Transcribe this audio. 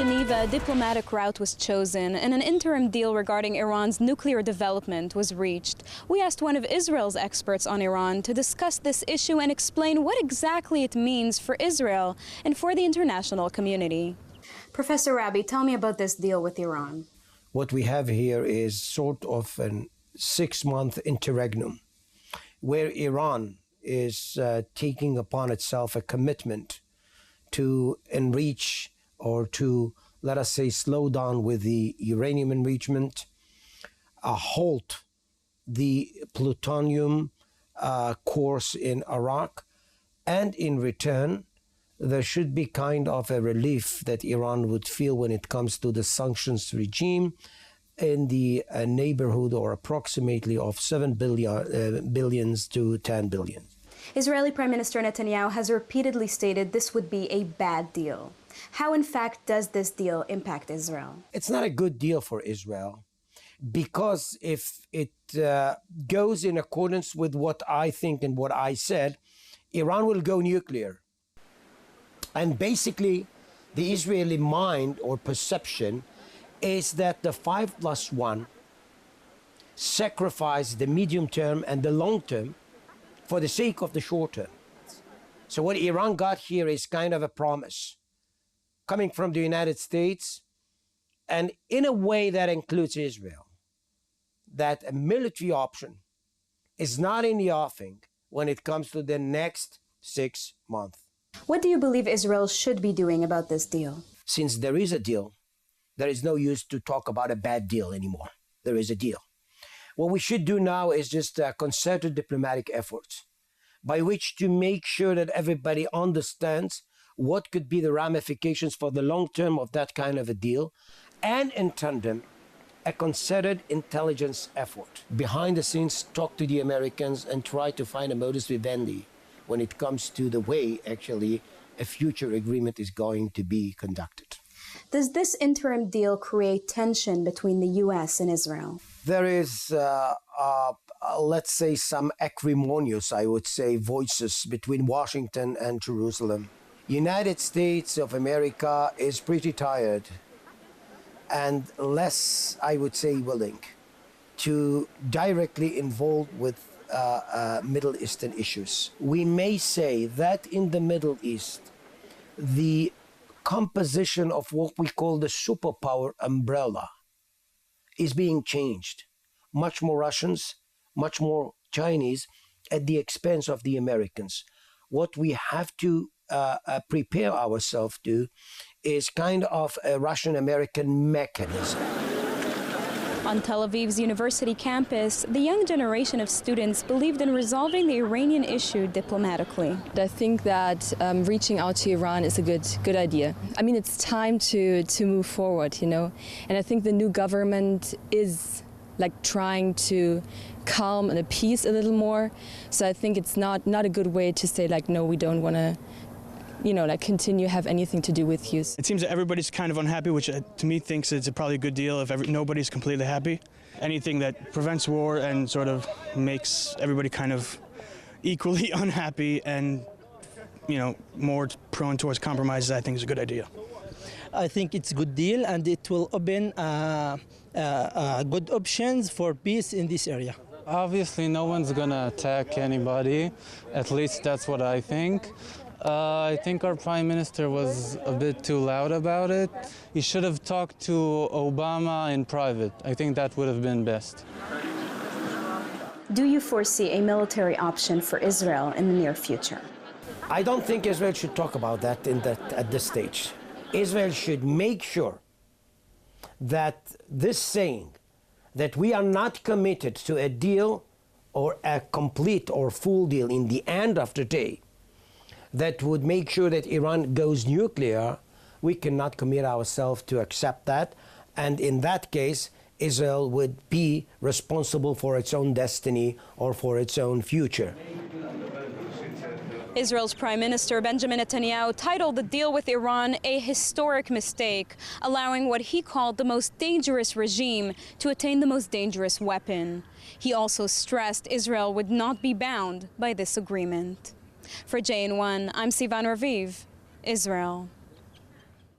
Geneva, a diplomatic route was chosen and an interim deal regarding Iran's nuclear development was reached. We asked one of Israel's experts on Iran to discuss this issue and explain what exactly it means for Israel and for the international community. Professor Rabi, tell me about this deal with Iran. What we have here is sort of a 6-month interregnum where Iran is taking upon itself a commitment to enrich or to, let us say, slow down with the uranium enrichment, halt the plutonium course in Iraq, and in return, there should be kind of a relief that Iran would feel when it comes to the sanctions regime in the neighborhood or approximately of 7 billion to 10 billion. Israeli Prime Minister Netanyahu has repeatedly stated this would be a bad deal. How, in fact, does this deal impact Israel? It's not a good deal for Israel because if it goes in accordance with what I think and what I said, Iran will go nuclear. And basically, the Israeli mind or perception is that the 5+1 sacrifice the medium term and the long term for the sake of the short term. So what Iran got here is kind of a promise coming from the United States, and in a way that includes Israel, that a military option is not in the offing when it comes to the next 6 months. What do you believe Israel should be doing about this deal? Since there is a deal, there is no use to talk about a bad deal anymore. There is a deal. What we should do now is just concerted diplomatic efforts by which to make sure that everybody understands what could be the ramifications for the long term of that kind of a deal, and in tandem, a concerted intelligence effort. Behind the scenes, talk to the Americans and try to find a modus vivendi when it comes to the way, actually, a future agreement is going to be conducted. Does this interim deal create tension between the U.S. and Israel? There is, let's say, some acrimonious, I would say, voices between Washington and Jerusalem. United States of America is pretty tired and less, I would say, willing to directly involve with Middle Eastern issues. We may say that in the Middle East, the composition of what we call the superpower umbrella is being changed. Much more Russians, much more Chinese at the expense of the Americans. What we have to prepare ourselves to is kind of a Russian-American mechanism. On Tel Aviv's university campus, the young generation of students believed in resolving the Iranian issue diplomatically. I think that reaching out to Iran is a good idea. I mean, it's time to move forward, you know, and I think the new government is like trying to calm and appease a little more. So I think it's not a good way to say like, no, we don't want to, you know, like continue have anything to do with you. It seems that everybody's kind of unhappy, which to me thinks it's probably a good deal if nobody's completely happy. Anything that prevents war and sort of makes everybody kind of equally unhappy and, you know, more prone towards compromises, I think is a good idea. I think it's a good deal and it will open good options for peace in this area. Obviously, no one's gonna attack anybody. At least that's what I think. I think our Prime Minister was a bit too loud about it. He should have talked to Obama in private. I think that would have been best. Do you foresee a military option for Israel in the near future? I don't think Israel should talk about that at this stage. Israel should make sure that this saying that we are not committed to a deal or a complete or full deal in the end of the day that would make sure that Iran goes nuclear, we cannot commit ourselves to accept that. And in that case, Israel would be responsible for its own destiny or for its own future. Israel's Prime Minister Benjamin Netanyahu titled the deal with Iran a historic mistake, allowing what he called the most dangerous regime to attain the most dangerous weapon. He also stressed Israel would not be bound by this agreement. For JN1, I'm Sivan Raviv, Israel.